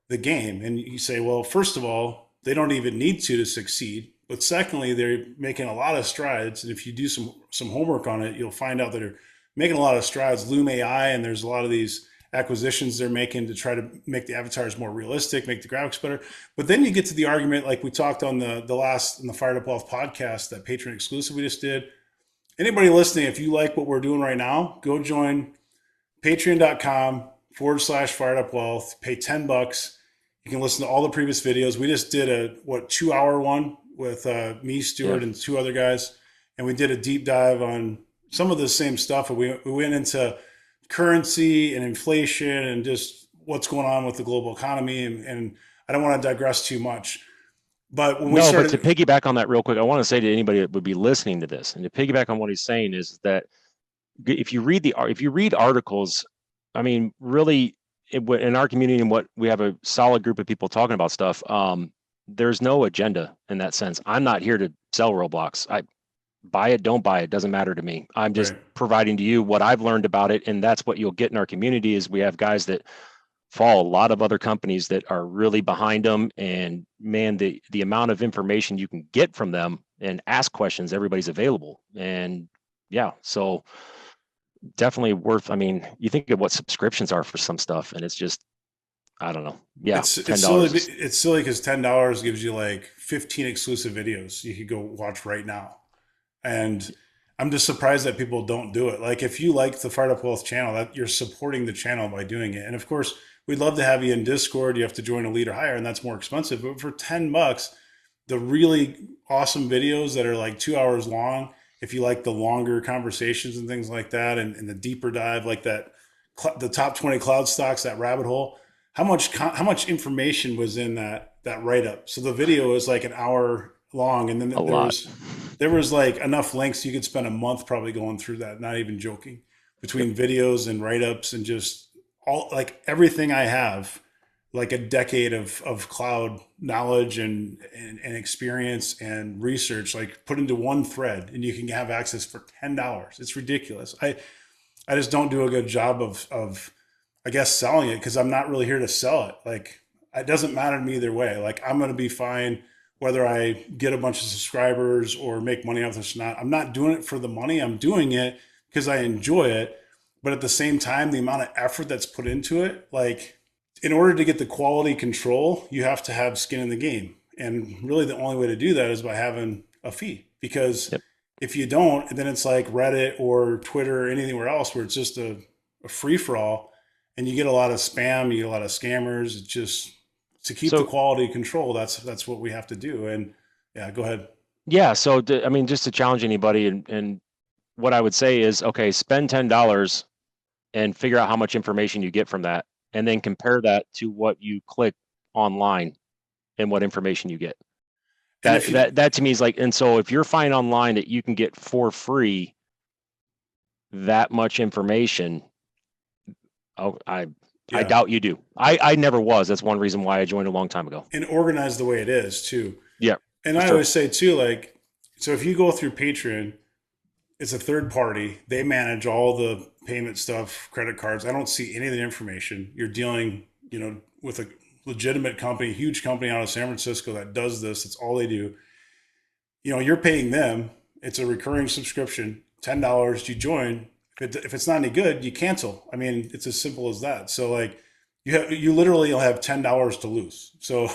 the game. And you say, well, first of all, they don't even need to succeed. But secondly, they're making a lot of strides. And if you do some homework on it, you'll find out that they're making a lot of strides. Loom AI, and there's a lot of these acquisitions they're making to try to make the avatars more realistic, make the graphics better. But then you get to the argument, like we talked on the last in the Fired Up Wealth podcast, that Patreon exclusive we just did. Anybody listening, if you like what we're doing right now, go join patreon.com/fired up wealth, pay $10. You can listen to all the previous videos. We just did a 2-hour one with me, Stuart, and two other guys. And we did a deep dive on some of the same stuff. We went into currency and inflation and just what's going on with the global economy. And I don't want to digress too much. But when we started, but to piggyback on that real quick, I want to say to anybody that would be listening to this, and to piggyback on what he's saying, is that if you read articles, I mean, really, in our community and what we have a solid group of people talking about stuff. There's no agenda in that sense. I'm not here to sell Roblox. I buy it, don't buy it, doesn't matter to me. I'm just providing to you what I've learned about it, and that's what you'll get in our community. Is we have guys that follow a lot of other companies that are really behind them, and man, the amount of information you can get from them and ask questions, everybody's available. And yeah, so definitely worth. I mean, you think of what subscriptions are for some stuff, and it's just, I don't know. Yeah, it's silly. It's silly because $10 gives you like 15 exclusive videos you could go watch right now. And I'm just surprised that people don't do it. Like, if you like the Fired Up Wealth channel, that you're supporting the channel by doing it. And of course, we'd love to have you in Discord. You have to join a leader higher, and that's more expensive. But for $10, the really awesome videos that are like 2 hours long, if you like the longer conversations and things like that, and the deeper dive, like that, the top 20 cloud stocks, that rabbit hole, how much information was in that write up? So the video is like an hour long, and then there was like enough links you could spend a month probably going through that. Not even joking, between videos and write ups and just all, like, everything I have, like a decade of cloud knowledge and experience and research, like put into one thread, and you can have access for $10. It's ridiculous. I just don't do a good job of I guess selling it, because I'm not really here to sell it. Like, it doesn't matter to me either way. Like, I'm going to be fine whether I get a bunch of subscribers or make money off this or not. I'm not doing it for the money. I'm doing it because I enjoy it. But at the same time, the amount of effort that's put into it, like, in order to get the quality control, you have to have skin in the game. And really the only way to do that is by having a fee, because if you don't, then it's like Reddit or Twitter or anywhere else where it's just a free for all. And you get a lot of spam, you get a lot of scammers. It's just, to keep the quality control, that's what we have to do. And yeah, go ahead. Yeah. So, I mean, just to challenge anybody, and what I would say is, okay, spend $10 and figure out how much information you get from that, and then compare that to what you click online and what information you get. That to me is like, and so if you're finding online that you can get for free that much information, I doubt you do. I never was. That's one reason why I joined a long time ago. And organized the way it is too. Yeah. And I always say too, like, so if you go through Patreon, it's a third party. They manage all the payment stuff, credit cards. I don't see any of the information. You're dealing, with a legitimate company, huge company out of San Francisco that does this. It's all they do. You're paying them. It's a recurring subscription, $10. You join. If it's not any good, you cancel. I mean, it's as simple as that. So, like, you literally will have $10 to lose. So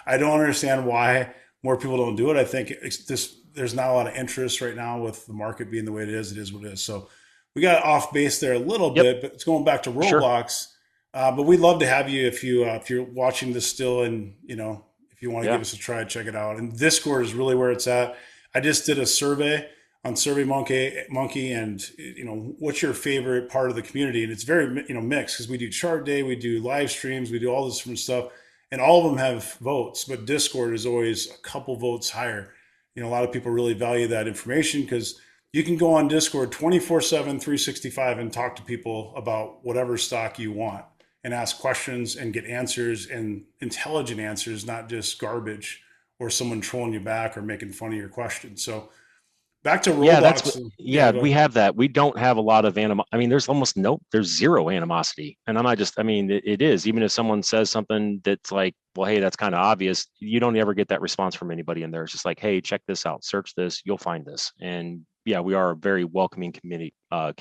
I don't understand why more people don't do it. I think there's not a lot of interest right now with the market being the way it is. It is what it is. So we got off base there a little bit, but it's going back to Roblox. But we'd love to have you if you're watching this still, and if you want to give us a try, check it out. And Discord is really where it's at. I just did a survey on SurveyMonkey, and what's your favorite part of the community? And it's very mixed, because we do chart day, we do live streams, we do all this different stuff, and all of them have votes. But Discord is always a couple votes higher. A lot of people really value that information, because you can go on Discord 24/7, 365, and talk to people about whatever stock you want, and ask questions and get answers, and intelligent answers, not just garbage or someone trolling you back or making fun of your question. So Back to Yeah, that's Roblox. what, Yeah, yeah, go we ahead. have that. We don't have a lot of I mean, there's almost no, there's zero animosity. And I'm not just, I mean, it is, even if someone says something that's like, well, hey, that's kind of obvious, you don't ever get that response from anybody in there. It's just like, hey, check this out, search this, you'll find this. And yeah, we are a very welcoming community, in my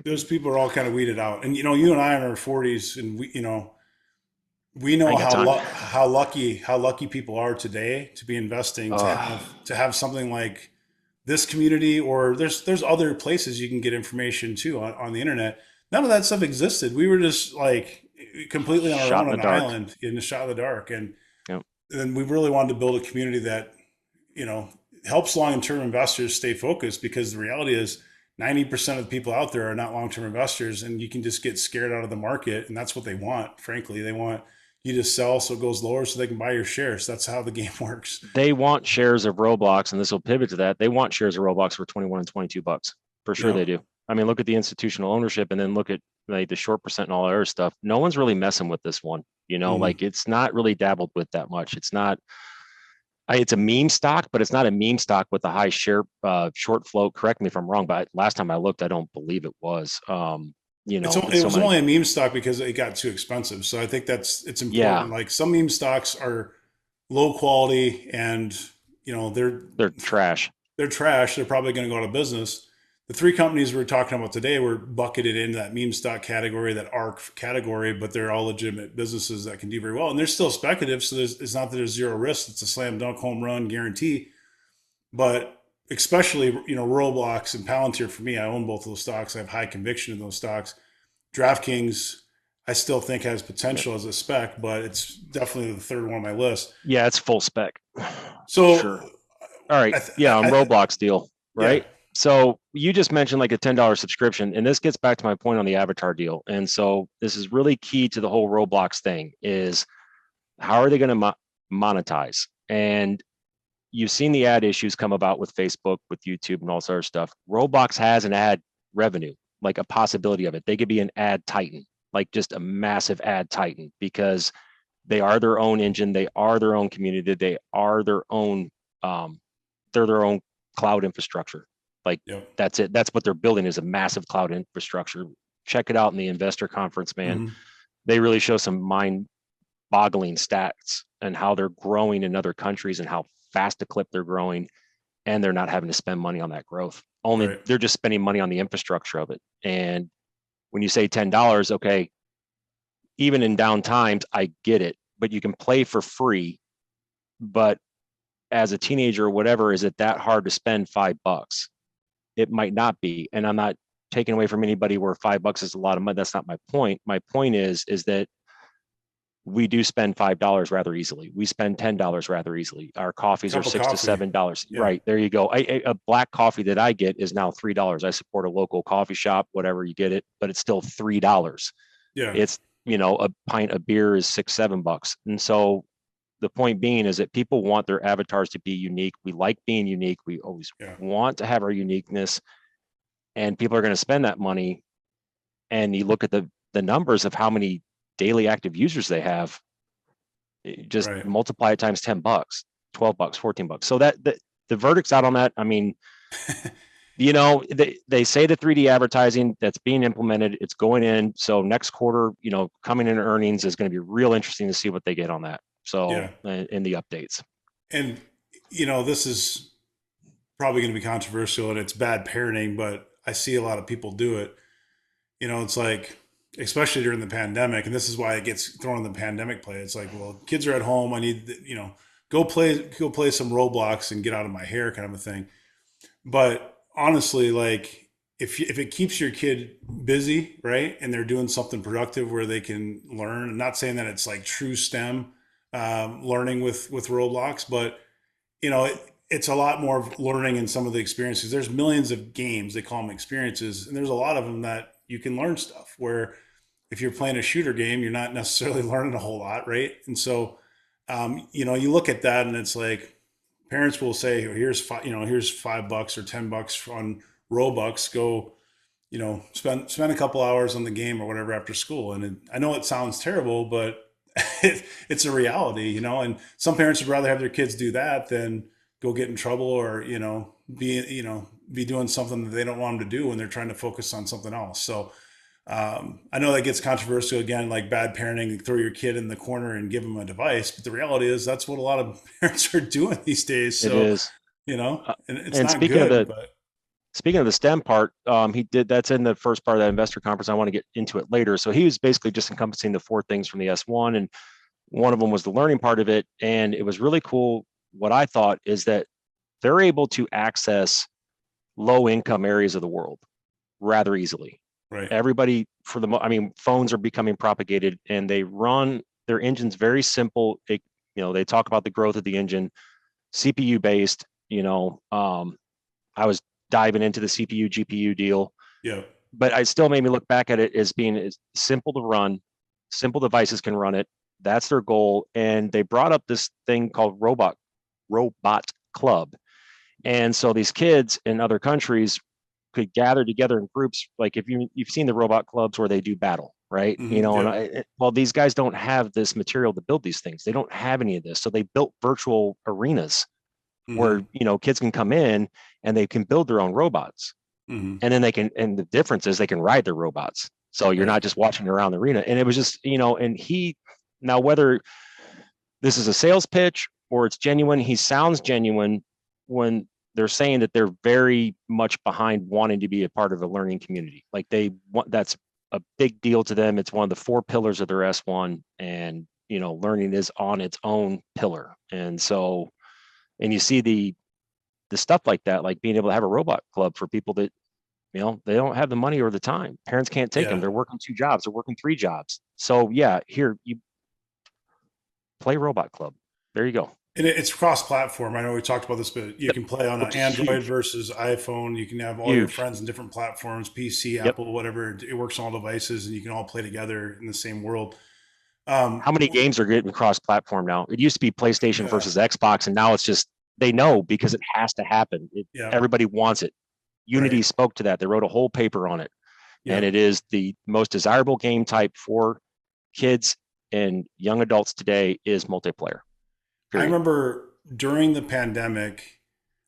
Those opinion. people are all kind of weeded out. And, you and I are in our 40s, and we I know ain't got time. how lucky people are today to be investing, Uh, to have something like this community, or there's other places you can get information too on the internet. None of that stuff existed. We were just like completely on our Shot own in on the an dark. island in the shot of the dark. And Yep. then we really wanted to build a community that, you know, helps long-term investors stay focused, because the reality is 90% of the people out there are not long-term investors, and you can just get scared out of the market. And that's what they want. Frankly, they want you to sell so it goes lower so they can buy your shares. That's how the game works. They want shares of Roblox, and this will pivot to that. They want shares of Roblox for 21 and $22. For sure they Yep. do. I mean, look at the institutional ownership and then look at like the short percent and all that other stuff. No one's really messing with this one. Mm. Like it's not really dabbled with that much. It's not, it's a meme stock, but it's not a meme stock with a high share short float. Correct me if I'm wrong, but last time I looked, I don't believe it was. With It so was many, only a meme stock because it got too expensive. So I think it's yeah, important. Like some meme stocks are low quality, and they're trash. they're trash. They're probably going to go out of business. The three companies we're talking about today were bucketed into that meme stock category, that ARC category, but they're all legitimate businesses that can do very well. And they're still speculative. So it's not that there's zero risk. It's a slam dunk home run guarantee. But especially, Roblox and Palantir, for me, I own both of those stocks. I have high conviction in those stocks. DraftKings, I still think has Yeah, potential as a spec, but it's definitely the third one on my list. yeah, it's full spec for So, sure. All right. Yeah, on I Roblox deal, yeah, right? So you just mentioned like a $10 subscription, and this gets back to my point on the avatar deal. And so this is really key to the whole Roblox thing is how are they going to monetize? And you've seen the ad issues come about with Facebook, with YouTube, and all this other stuff. Roblox has an ad revenue, like a possibility of it. They could be an ad titan, like just a massive ad titan, because they are their own engine, they are their own community, they are their own um, they're their own cloud infrastructure. Like yep. that's it. That's what they're building is a massive cloud infrastructure. Check it out in the investor conference, man. Mm-hmm. They really show some mind boggling stats and how they're growing in other countries and how fast a clip they're growing. And they're not having to spend money on that growth. Only Right. they're just spending money on the infrastructure of it. And when you say $10, okay, even in down times, I get it, but you can play for free. But as a teenager or whatever, is it that hard to spend $5? It might not be. And I'm not taking away from anybody where $5 is a lot of money. That's not my point. My point is that we do spend $5 rather easily. We spend $10 rather easily. Our coffees are Cup of $6 to coffee. $7. Yeah. Right there, you go. A black coffee that I get is now $3. I support a local coffee shop, whatever you get it, but it's still $3. Yeah. It's a pint of beer is $6, $7, and so the point being is that people want their avatars to be unique. We like being unique. We always Yeah. want to have our uniqueness, and people are going to spend that money. And you look at the numbers of how many daily active users they have, just Right. multiply it times $10, $12, $14. So that the verdict's out on that. I mean, they say the 3D advertising that's being implemented, it's going in. So next quarter, coming in earnings is going to be real interesting to see what they get on that. So Yeah. in the updates. And this is probably going to be controversial and it's bad parenting, but I see a lot of people do it. It's like, especially during the pandemic, and this is why it gets thrown in the pandemic play. It's like, well, kids are at home. I need, go play some Roblox and get out of my hair, kind of a thing. But honestly, like if it keeps your kid busy, right, and they're doing something productive where they can learn, I'm not saying that it's like true STEM learning with Roblox, but it's a lot more of learning in some of the experiences. There's millions of games, they call them experiences, and there's a lot of them that you can learn stuff. Where if you're playing a shooter game, you're not necessarily learning a whole lot, right? And so, you look at that, and it's like parents will say, here's $5 or $10 on Robux. Go, spend a couple hours on the game or whatever after school. And I know it sounds terrible, but it's a reality, And some parents would rather have their kids do that than go get in trouble or be doing something that they don't want them to do when they're trying to focus on something else. So I know that gets controversial again, like bad parenting, throw your kid in the corner and give them a device. But the reality is that's what a lot of parents are doing these days. It So, is. Uh, and it's and not good, but speaking of the STEM part, he did that's in the first part of that investor conference. I want to get into it later. So he was basically just encompassing the four things from the S1, and one of them was the learning part of it. And it was really cool. What I thought is that they're able to access low income areas of the world rather easily. right. Everybody, phones are becoming propagated, and they run their engines very simple. They talk about the growth of the engine, CPU based. I was diving into the CPU GPU deal, Yeah. but I still made me look back at it as being as simple to run. Simple devices can run it. That's their goal. And they brought up this thing called Robot Club. And so these kids in other countries could gather together in groups. Like if you've seen the robot clubs where they do battle, right? Yeah. Well, these guys don't have this material to build these things. They don't have any of this. So they built virtual arenas where, hmm kids can come in and they can build their own robots. hmm And then and the difference is they can ride their robots. So you're Right. not just watching around the arena. And it was just, now whether this is a sales pitch or it's genuine, he sounds genuine when they're saying that they're very much behind wanting to be a part of a learning community. Like that's a big deal to them. It's one of the four pillars of their S1, and learning is on its own pillar. And so, and you see the stuff like that, like being able to have a robot club for people that they don't have the money or the time. Parents can't take them. Yeah. They're working 2 jobs. They're working 3 jobs. So yeah, here you play robot club. There you go. And it's cross-platform. I know we talked about this, but you Yep. can play on an Which is Android huge. versus iPhone. You can have all your Huge. friends in different platforms, PC, Yep. Apple, whatever. It works on all devices, and you can all play together in the same world. How many games are getting cross-platform now? It used to be PlayStation Yeah, versus Xbox, and now it's just they know because it has to happen. yeah, Everybody wants it. Unity right. spoke to that. They wrote a whole paper on it, and Yeah. it is the most desirable game type for kids and young adults today is multiplayer. I Period. remember during the pandemic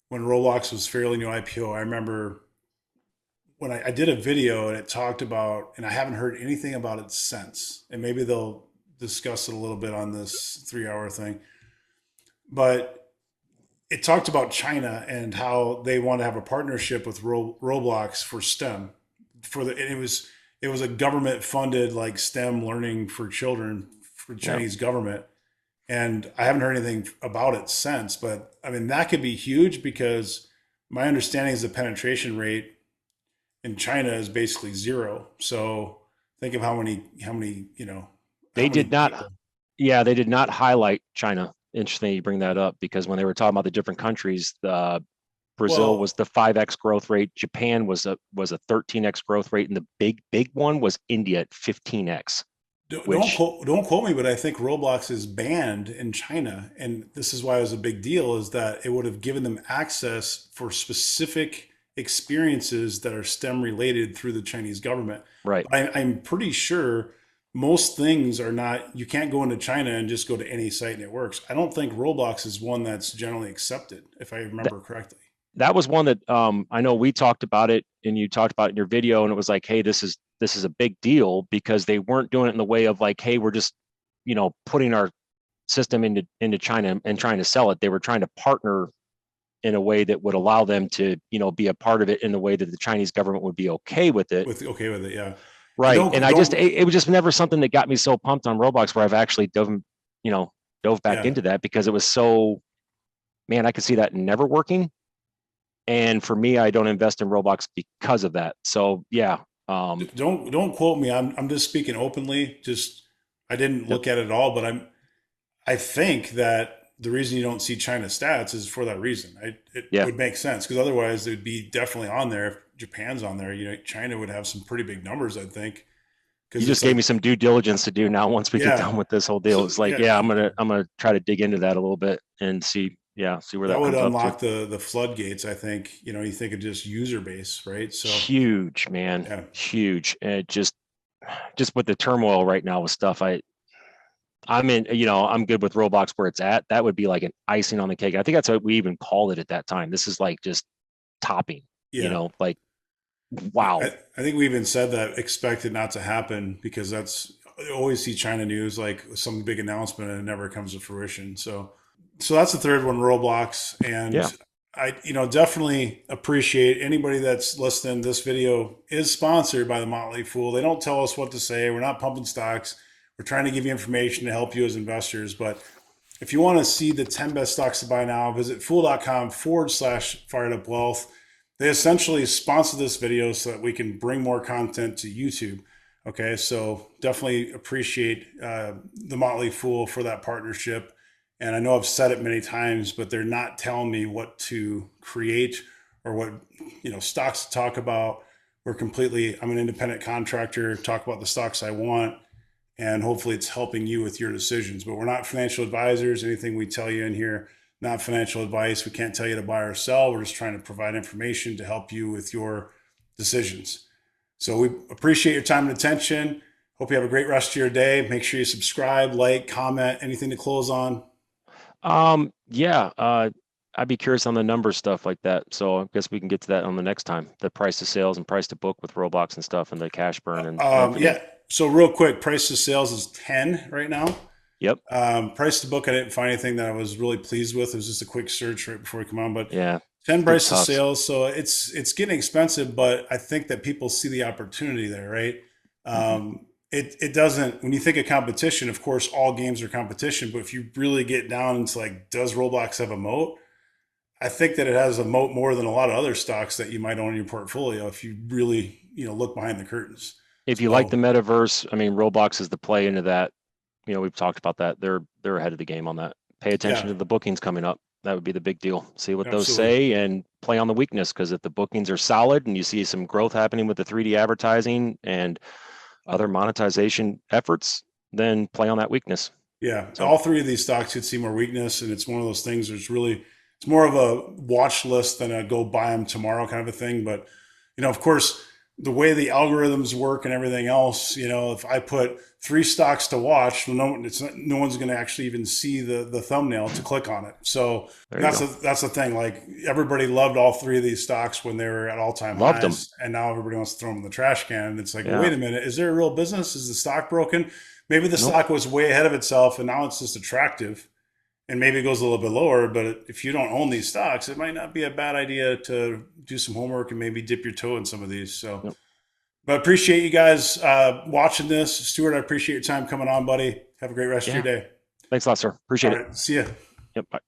when Roblox was fairly new IPO. I remember when I did a video and it talked about, and I haven't heard anything about it since. And maybe they'll discuss it a little bit on this 3 hour thing. But it talked about China and how they want to have a partnership with Roblox for STEM. And it was a government funded like STEM learning for children for the Yeah. Chinese government. And I haven't heard anything about it since. But I mean, that could be huge because my understanding is the penetration rate in China is basically zero. So think of how many how They many did not. people. Yeah, they did not highlight China. Interesting you bring that up because when they were talking about the different countries, Brazil was Well, the 5x growth rate. Japan was a 13x growth rate, and the big one was India at 15x. don't Which quote me, but I think Roblox is banned in China, and this is why it was a big deal. Is that it would have given them access for specific experiences that are STEM related through the Chinese government. right, But I'm pretty sure most things are not. You can't go into China and just go to any site and it works. I don't think Roblox is one that's generally accepted, if I that remember correctly. that was one that I know we talked about it, and you talked about it in your video, and it was like, hey, this is a big deal because they weren't doing it in the way of like, hey, we're just putting our system into China and trying to sell it. They were trying to partner in a way that would allow them to, be a part of it in the way that the Chinese government would be okay with it. With okay with it, yeah. And Right. And don't it was just never something that got me so pumped on Roblox where I've actually dove back yeah. into that because it was so, man, I could see that never working. And for me, I don't invest in Roblox because of that. So yeah. Don't quote me. I'm just speaking openly. Just I didn't Yep. look at it all, but I think that the reason you don't see China stats is for that reason. It Yeah. would make sense because otherwise it would be definitely on there. If Japan's on there, China would have some pretty big numbers, I think, You because just it's gave like me some due diligence to do now once we get yeah. done with this whole deal. So It's like, yeah, yeah, I'm gonna try to dig into that a little bit and see where that that would comes up to. unlock the floodgates. I think you think of just user base, right? So Huge, man. yeah, Huge. And it just with the turmoil right now with stuff, I'm good with Roblox where it's at. That would be like an icing on the cake. I think that's what we even called it at that time. This is like just topping, Yeah. like, wow. I think we even said that expect it not to happen because that's I always see China news like some big announcement and it never comes to fruition. So that's the third one, Roblox. And Yeah. I, definitely appreciate anybody that's listening. This video is sponsored by the Motley Fool. They don't tell us what to say. We're not pumping stocks. We're trying to give you information to help you as investors. But if you want to see the 10 best stocks to buy now, visit fool.com/fired up wealth. They essentially sponsor this video so that we can bring more content to YouTube. Okay, so definitely appreciate the Motley Fool for that partnership. And I know I've said it many times, but they're not telling me what to create or what stocks to talk about. I'm an independent contractor, talk about the stocks I want, and hopefully it's helping you with your decisions. But we're not financial advisors. Anything we tell you in here, not financial advice. We can't tell you to buy or sell. We're just trying to provide information to help you with your decisions. So we appreciate your time and attention. Hope you have a great rest of your day. Make sure you subscribe, like, comment, anything to close on. Yeah, I'd be curious on the numbers stuff like that. So I guess we can get to that on the next time. The price to sales and price to book with Roblox and stuff, and the cash burn and Yeah. So real quick, price to sales is 10 right now. Yep. Price to book, I didn't find anything that I was really pleased with. It was just a quick search right before we come on, but Yeah. 10 price to sales. So it's getting expensive, but I think that people see the opportunity there, right? It doesn't, when you think of competition, of course, all games are competition, but if you really get down into like, does Roblox have a moat? I think that it has a moat more than a lot of other stocks that you might own in your portfolio if you really, look behind the curtains. If you like the metaverse, I mean, Roblox is the play into that. We've talked about that. They're ahead of the game on that. Pay attention to the bookings coming up. That would be the big deal. See what those say and play on the weakness, because if the bookings are solid and you see some growth happening with the 3D advertising and other monetization efforts, then play on that weakness. Yeah. So all three of these stocks could see more weakness. And it's one of those things it's more of a watch list than a go buy them tomorrow kind of a thing. But, of course, the way the algorithms work and everything else, if I put 3 stocks to watch, no one's going to actually even see the thumbnail to click on it. So that's the thing. Like, everybody loved all 3 of these stocks when they were at all-time highs, and now everybody wants to throw them in the trash can. And it's like, wait a minute, is there a real business? Is the stock broken? Maybe the stock was way ahead of itself and now it's just attractive. And maybe it goes a little bit lower, but if you don't own these stocks, it might not be a bad idea to do some homework and maybe dip your toe in some of these. So, But appreciate you guys watching this. Stuart, I appreciate your time coming on, buddy. Have a great rest of your day. Thanks a lot, sir. Appreciate it. See ya. Yep. Bye.